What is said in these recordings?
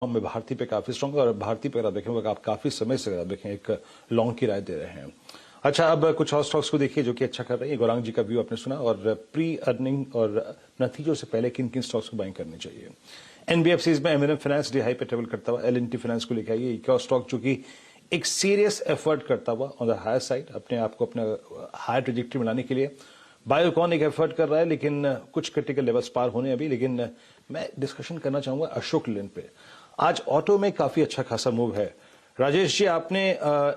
में भारतीय पे काफी स्ट्रॉन्ग है और भारतीय पे अगर देखें आप काफी समय से अगर देखें एक लॉन्ग की राय दे रहे हैं। अच्छा, अब कुछ और स्टॉक्स को देखिए जो कि अच्छा कर रहे हैं। गौरांग जी का व्यू आपने सुना और प्री अर्निंग और नतीजों से पहले किन किन स्टॉक्स को बाइंग करनी चाहिए। एनबीएफसीज में एमएनएम फाइनेंस डी हाई पे ट्रेवल करता हुआ, एलएनटी फाइनेंस को लेकर आइए, एक और स्टॉक जो कि एक सीरियस एफर्ट करता हुआ ऑन द हायर साइड अपने आप को अपने हायर ट्रेजेक्टरी बनाने के लिए। बायोकॉन एक एफर्ट कर रहा है लेकिन कुछ क्रिटिकल लेवल्स पार होने अभी, लेकिन मैं डिस्कशन करना चाहूंगा अशोक लेलैंड पे। आज ऑटो में काफी अच्छा खासा मूव है। राजेश जी, आपने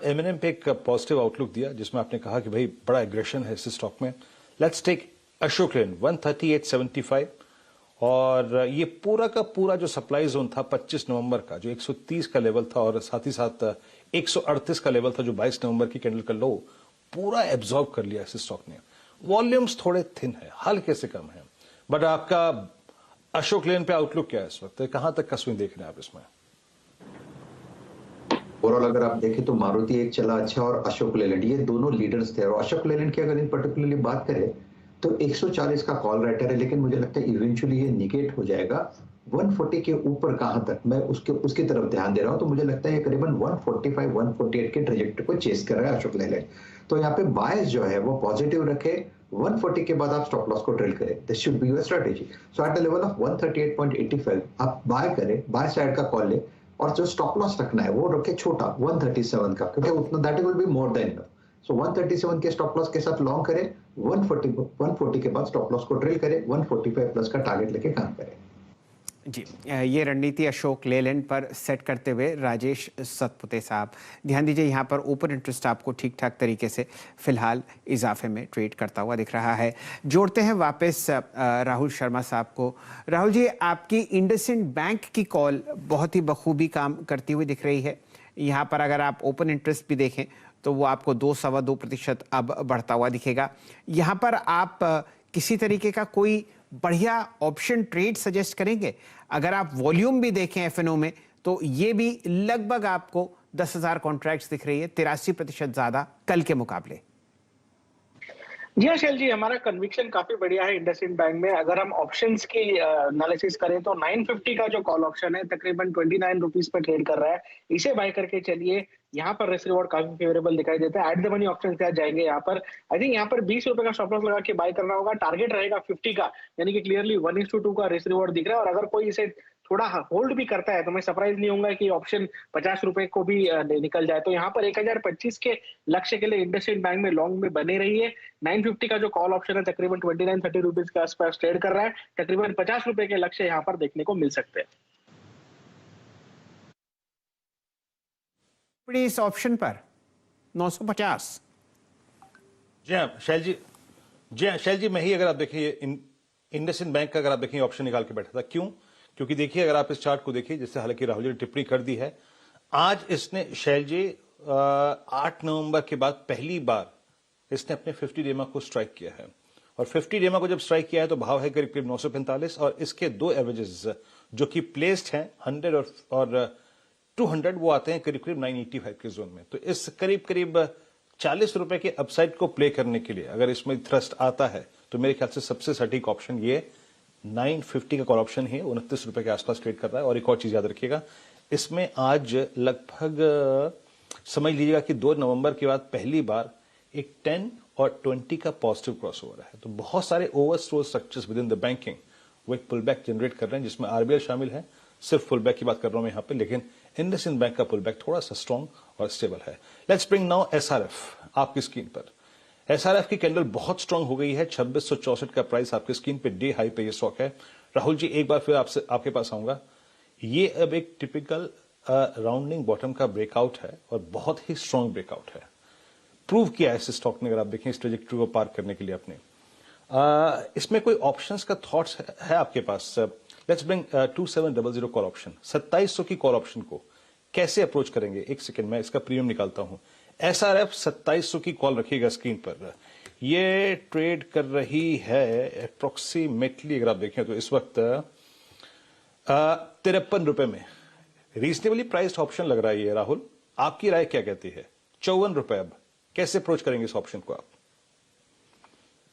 एमएनएम पे एक पॉजिटिव आउटलुक दिया जिसमें आपने कहा कि भाई बड़ा एग्रेशन है इस स्टॉक में। लेट्स टेक अशोक लेलैंड 138.75 और ये पूरा का पूरा जो सप्लाई जोन था 25 नवंबर का जो 130 का लेवल था और साथ ही साथ 138 का लेवल था जो 22 नवंबर की कैंडल का लो, पूरा एब्जॉर्ब कर लिया इस स्टॉक ने। वॉल्यूम्स थोड़े थिन है, हल्के से कम है, बट आपका अशोक लेलैंड पे आउटलुक क्या है इस वक्त, कहां तक का स्विंग देख रहे हैं आप इसमें? ओवरऑल अगर आप देखें तो मारुति एक चला अच्छा और अशोक लेलैंड ये दोनों लीडर्स थे। और अशोक लेलैंड की अगर इन पर्टिकुलरली बात करें तो 140 का कॉल राइटर है, लेकिन मुझे लगता है इवेंचुअली ये निगेट हो जाएगा 140 के ऊपर। कहां तक मैं उसकी तरफ ध्यान दे रहा हूं, तो मुझे लगता है ये करीबन 145 148 के ट्रेजेक्टरी को चेस कर रहा है अशोक लेलैंड। तो यहाँ पे बायस जो है वो पॉजिटिव रखे, 140 के बाद आप स्टॉप लॉस को ड्रिल करें। This should be your strategy. So at the level of 138.85 आप बाय करें, बाय साइड का कॉल ले और जो स्टॉप लॉस रखना है वो रखे छोटा 137 का, क्योंकि उतना that will be more than enough. So 137 के स्टॉप लॉस के साथ लॉन्ग करें, 140 के बाद स्टॉप लॉस को ड्रिल करें, 145 प्लस का टारगेट लेके काम करें। जी, ये रणनीति अशोक लेलैंड पर सेट करते हुए राजेश सतपुते साहब, ध्यान दीजिए यहाँ पर ओपन इंटरेस्ट आपको ठीक ठाक तरीके से फिलहाल इजाफे में ट्रेड करता हुआ दिख रहा है। जोड़ते हैं वापस राहुल शर्मा साहब को। राहुल जी, आपकी इंडसइंड बैंक की कॉल बहुत ही बखूबी काम करती हुई दिख रही है। यहाँ पर अगर आप ओपन इंटरेस्ट भी देखें तो वो आपको 2-2.25% अब बढ़ता हुआ दिखेगा। यहाँ पर आप किसी तरीके का कोई बढ़िया ऑप्शन ट्रेड सजेस्ट करेंगे? अगर आप वॉल्यूम भी देखें एफएनओ में तो ये भी लगभग आपको 10,000 कॉन्ट्रैक्ट्स दिख रही है, 83% ज्यादा कल के मुकाबले। जी हाँ शैल जी, हमारा कन्विक्शन काफी बढ़िया है इंडसइंड बैंक में। अगर हम ऑप्शंस की एनालिसिस करें तो 950 का जो कॉल ऑप्शन है तकरीबन 29 रुपीज पे ट्रेड कर रहा है, इसे बाय करके चलिए। यहाँ पर रिस्क रिवॉर्ड काफी फेवरेबल दिखाई देता है। एट द मनी ऑप्शन के साथ जाएंगे यहाँ पर। आई थिंक यहाँ पर 20 रुपए का स्टॉप लॉस लगा के बाय करना होगा। टारगेट रहेगा 50 का, यानी कि क्लियरली 1:2 का रिस्क रिवॉर्ड दिख रहा है। और अगर कोई इसे थोड़ा होल्ड भी करता है तो मैं सरप्राइज नहीं होऊंगा कि ऑप्शन 50 रुपए को भी निकल जाए। तो यहाँ पर 1025 के लक्ष्य के लिए इंडसइंड बैंक में लॉन्ग में बने रही है। 950 का जो कॉल ऑप्शन है तकरीबन 29-30 रुपीज के आसपास ट्रेड कर रहा है। तकरीबन 50 रुपए के लक्ष्य यहाँ पर देखने को मिल सकते हैं इस ऑप्शन पर 950। जी हाँ शैल जी, जी हाँ शैल जी, मैं ही अगर आप देखिए इंडसइंड बैंक का अगर आप देखिए ऑप्शन निकाल के बैठा था। क्यों? क्योंकि देखिए अगर आप इस चार्ट को देखिए, जिससे हालांकि राहुल जी ने टिप्पणी कर दी है, आज इसने शैल जी 8 नवंबर के बाद पहली बार इसने अपने 50 डेमा को स्ट्राइक किया है। और 50 डेमा को जब स्ट्राइक किया है तो भाव है करीब करीब 945 और इसके दो एवरेजेस जो कि प्लेस्ड हैं 100 और 200 वो आते हैं करीब करीब 985 के जोन में। तो इस करीब करीब 40 रुपए के अपसाइड को प्ले करने के लिए अगर इसमें थ्रस्ट आता है तो मेरे ख्याल से सबसे सटीक ऑप्शन ये 950 का कॉल ऑप्शन है। 29 रुपए के आसपास ट्रेड कर रहा है। और एक और चीज याद रखिएगा, इसमें आज लगभग समझ लीजिएगा कि 2 नवंबर के बाद पहली बार एक 10 और 20 का पॉजिटिव क्रॉस ओवर है। तो बहुत सारे oversold structures with in the banking वो एक पुलबैक जनरेट कर रहे हैं, जिसमें आरबीएल शामिल है। सिर्फ पुलबैक की बात कर रहा हूं मैं यहाँ पे, लेकिन इंडसइंड बैंक का पुलबैक थोड़ा सा स्ट्रॉन्ग और स्टेबल है। लेट्स ब्रिंग नाउ एसआरएफ आपकी स्क्रीन पर। एसआरएफ की कैंडल बहुत स्ट्रांग हो गई है। 2664 का प्राइस आपकी स्क्रीन पे डे हाई पे ये स्टॉक है। राहुल जी, एक बार फिर आपसे आपके पास आऊंगा। ये अब एक टिपिकल राउंडिंग बॉटम का ब्रेकआउट है और बहुत ही स्ट्रांग ब्रेकआउट है। प्रूव किया है इस स्टॉक ने, अगर आप देखें इस ट्रेजेक्टरी को पार करने के लिए अपने इसमें कोई ऑप्शंस का थॉट्स है आपके पास? लेट्स ब्रिंग 2700 कॉल ऑप्शन, 2700 की कॉल ऑप्शन को कैसे अप्रोच करेंगे? एक सेकंड, मैं इसका प्रीमियम निकालता हूं। एसआरएफ 2700 की कॉल रखिएगा स्क्रीन पर। ये ट्रेड कर रही है अप्रोक्सीमेटली अगर आप देखें तो इस वक्त 53 रुपए में। रीजनेबली प्राइस्ड ऑप्शन लग रहा है ये। राहुल, आपकी राय क्या कहती है? 54 रुपए। अब कैसे अप्रोच करेंगे इस ऑप्शन को आप?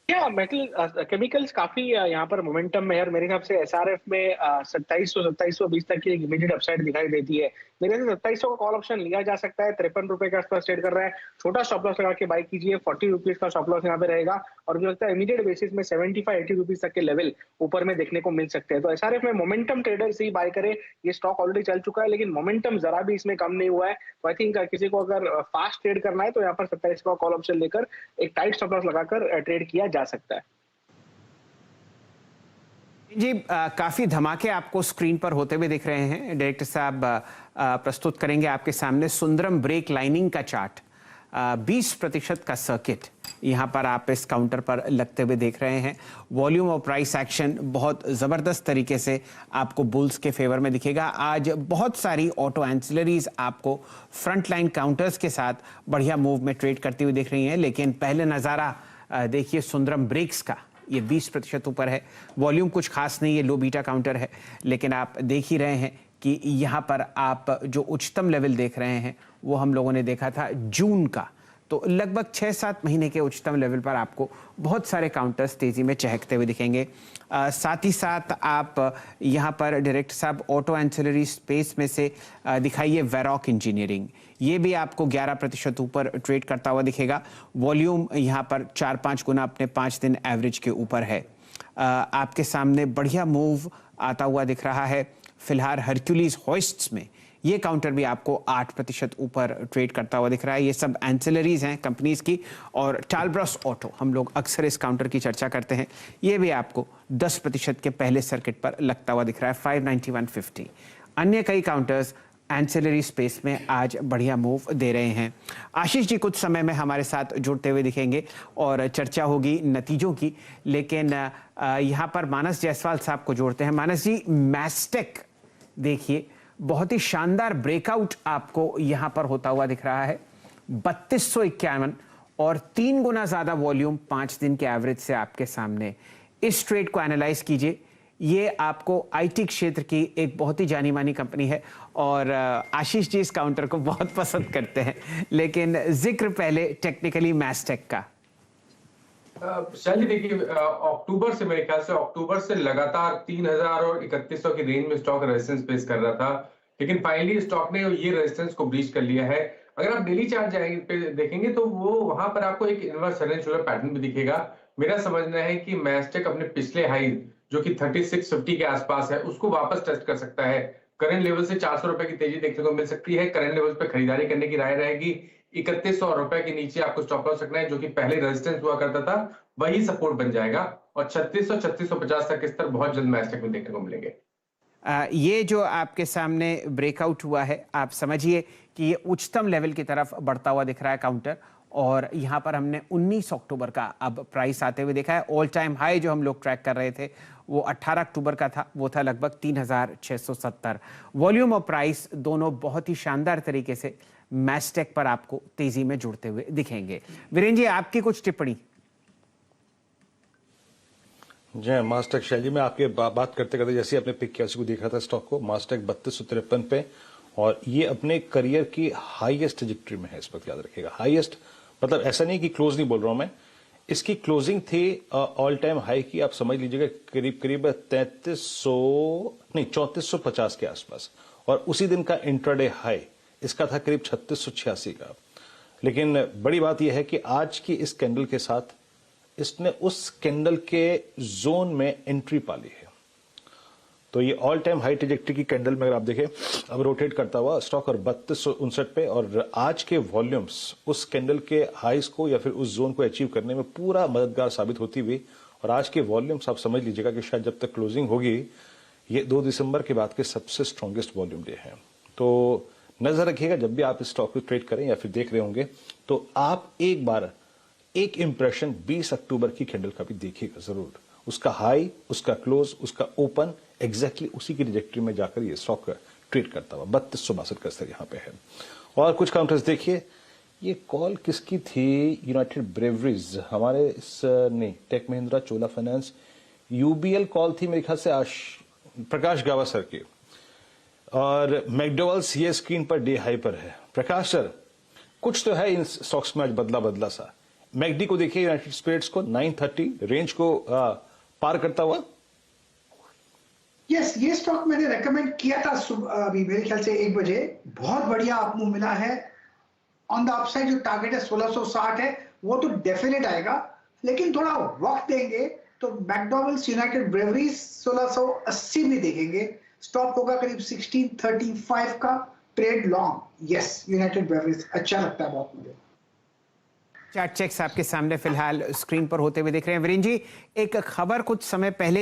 या मेटल केमिकल्स काफी यहाँ पर मोमेंटम में है और मेरे हिसाब से एसआरएफ में 2720 तक की एक इमीडिएट अपसाइड दिखाई देती है। मेरे से 2700 का कॉल ऑप्शन लिया जा सकता है। 53 रुपए के आसपास ट्रेड कर रहा है। छोटा स्टॉप लॉस लगा के बाय कीजिए। 40 रुपीज का स्टॉप लॉस यहाँ पे रहेगा और मुझे लगता है इमीडिएट बेसिस में 75-80 रुपीज तक के लेवल ऊपर में देखने को मिल सकते हैं। तो एसआरएफ में मोमेंटम ट्रेडर से ही बाय करे। ये स्टॉक ऑलरेडी चल चुका है लेकिन मोमेंटम जरा भी इसमें कम नहीं हुआ है। तो आई थिंक किसी को अगर फास्ट ट्रेड करना है तो यहाँ पर 27 का कॉल ऑप्शन लेकर एक टाइट स्टॉप लॉस लगाकर ट्रेड किया जा सकता है। जी काफी धमाके आपको स्क्रीन पर होते हुए दिख रहे हैं। डायरेक्टर साहब प्रस्तुत करेंगे आपके सामने सुंदरम ब्रेक लाइनिंग का चार्ट। 20% का सर्किट यहां पर आप इस काउंटर पर लगते हुए देख रहे हैं। वॉल्यूम और प्राइस एक्शन बहुत जबरदस्त तरीके से आपको बुल्स के फेवर में दिखेगा। आज बहुत सारी ऑटो एंसिलरीज आपको फ्रंट लाइन काउंटर्स के साथ बढ़िया मूव में ट्रेड करती हुई दिख रही हैं। लेकिन पहले नजारा देखिए सुंदरम ब्रेक्स का, ये 20% ऊपर है। वॉल्यूम कुछ खास नहीं है, लो बीटा काउंटर है, लेकिन आप देख ही रहे हैं कि यहाँ पर आप जो उच्चतम लेवल देख रहे हैं वो हम लोगों ने देखा था जून का। तो लगभग 6-7 महीने के उच्चतम लेवल पर आपको बहुत सारे काउंटर्स तेजी में चहकते हुए दिखेंगे। साथ ही साथ आप यहाँ पर डायरेक्टर साहब ऑटो एंसिलरी स्पेस में से दिखाइए वेरॉक इंजीनियरिंग, ये भी आपको 11% ऊपर ट्रेड करता हुआ दिखेगा। वॉल्यूम यहाँ पर 4-5 गुना अपने 5 दिन एवरेज के ऊपर है। आपके सामने बढ़िया मूव आता हुआ दिख रहा है। फिलहाल हरक्यूलीज हॉइस्ट्स में ये काउंटर भी आपको 8% ऊपर ट्रेड करता हुआ दिख रहा है। ये सब एंसिलरीज हैं कंपनीज की। और टालब्रॉस ऑटो, हम लोग अक्सर इस काउंटर की चर्चा करते हैं, ये भी आपको 10% के पहले सर्किट पर लगता हुआ दिख रहा है 591.50। अन्य कई काउंटर्स एंसिलरी स्पेस में आज बढ़िया मूव दे रहे हैं। आशीष जी कुछ समय में हमारे साथ जुड़ते हुए दिखेंगे और चर्चा होगी नतीजों की, लेकिन यहाँ पर मानस जायसवाल साहब को जोड़ते हैं। मानस जी, मैस्टेक देखिए बहुत ही शानदार ब्रेकआउट आपको यहां पर होता हुआ दिख रहा है। 3251 और 3 गुना ज्यादा वॉल्यूम 5 दिन के एवरेज से आपके सामने। इस ट्रेड को एनालाइज कीजिए। ये आपको आईटी क्षेत्र की एक बहुत ही जानी मानी कंपनी है और आशीष जी इस काउंटर को बहुत पसंद करते हैं, लेकिन जिक्र पहले टेक्निकली मैस्टेक का। शैली देखिए, अक्टूबर से, मेरे ख्याल से अक्टूबर से लगातार 3000 और 3100 की रेंज में स्टॉक रेजिस्टेंस फेस कर रहा था, लेकिन फाइनली स्टॉक ने ये रेजिस्टेंस को ब्रीच कर लिया है। अगर आप डेली चार्ट पे देखेंगे तो वो वहां पर आपको एक inverse head and shoulder pattern भी दिखेगा। मेरा समझना है कि मैस्टेक अपने पिछले हाई जो कि 3650 के आसपास है उसको वापस टेस्ट कर सकता है। करंट लेवल से 400 रुपए की तेजी देखने को मिल सकती है। करंट लेवल पे खरीदारी करने की राय रहेगी। 3100 रुपए के नीचे आपको स्टॉप लॉस रखना है, जो कि पहले रेजिस्टेंस हुआ करता था, वही सपोर्ट बन जाएगा। और 3600-3650 तक के स्तर बहुत जल्द मैस्टेक में देखने को मिलेंगे। ये जो आपके सामने ब्रेकआउट हुआ है, आप समझिए कि ये उच्चतम लेवल की तरफ बढ़ता हुआ दिख रहा है काउंटर। और यहाँ पर हमने 19 अक्टूबर का अब प्राइस आते हुए देखा है। ऑल टाइम हाई जो हम लोग ट्रैक कर रहे थे वो 18 अक्टूबर का था, वो था लगभग 3670। वॉल्यूम और प्राइस दोनों बहुत ही शानदार तरीके से मैस्टेक पर आपको तेजी में जुड़ते हुए दिखेंगे। वीरेंद्र जी, आपकी कुछ टिप्पणी? जय मास्टेक। शैली में आपके बात करते करते जैसे आपने पिक किया उसी को देख रहा था स्टॉक को। मास्टेक 3253 पे और ये अपने करियर की हाईएस्ट ट्रैजेक्टरी में है इस वक्त, याद रखिएगा। हाईएस्ट मतलब ऐसा नहीं कि क्लोज नहीं बोल रहा हूं मैं, इसकी क्लोजिंग थी ऑल टाइम हाई की, आप समझ लीजिएगा करीब करीब 3450 के आसपास। और उसी दिन का इंट्राडे हाई इसका था करीब 3686 का। लेकिन बड़ी बात यह है कि आज की इस कैंडल के साथ इसने उस कैंडल के जोन में एंट्री पा ली है। तो ये ऑल टाइम हाई ट्रैजेक्टरी की कैंडल में अगर आप देखें अब रोटेट करता हुआ स्टॉक और 3259 पे, और आज के वॉल्यूम्स उस कैंडल के हाईस को या फिर उस जोन को अचीव करने में पूरा मददगार साबित होती हुई। और आज के वॉल्यूम्स आप समझ लीजिएगा कि शायद जब तक क्लोजिंग होगी ये 2 दिसंबर के बाद के सबसे स्ट्रॉन्गेस्ट वॉल्यूम डे है। तो नजर रखिएगा जब भी आप इस स्टॉक को ट्रेड करें या फिर देख रहे होंगे तो आप एक बार एक इंप्रेशन 20 अक्टूबर की कैंडल का भी देखिएगा जरूर। उसका हाई, उसका क्लोज, उसका ओपन एग्जैक्टली उसी की ट्रैजेक्टरी में जाकर ये स्टॉक ट्रेड करता हुआ 3262 का स्तर यहाँ पे है। और कुछ काउंटर्स देखिए, ये कॉल किसकी थी? यूनाइटेड ब्रेवरीज, हमारे इस नहीं, टेक महिंद्रा, चोला फाइनेंस, यूबीएल कॉल थी मेरे ख्याल से प्रकाश गावस्कर की। और मैकडोवेल्स ये स्क्रीन पर डे हाई पर है। प्रकाश सर, कुछ तो है इन स्टॉक्स में आज बदला सा। मैकडी को देखिए यूनाइटेड स्पिरिट्स को 930 रेंज को पार करता हुआ। यस, ये स्टॉक मैंने रेकमेंड किया था अभी मेरे ख्याल से 1 बजे। बहुत बढ़िया अपमूव मिला है। ऑन द अपसाइड जो टारगेट है 1660 है, वो तो डेफिनेट आएगा, लेकिन थोड़ा वक्त देंगे तो मैकडॉनल्ड्स, यूनाइटेड ब्रेवरीज 1680 भी देखेंगे। स्टॉप होगा करीब 1635 का, trade long. Yes, United breweries अच्छा लगता है बहुत मुझे। चार्ट चेक्स आपके सामने फिलहाल स्क्रीन पर होते हुए दिख रहे हैं। वीरेंद्र जी, एक खबर कुछ समय पहले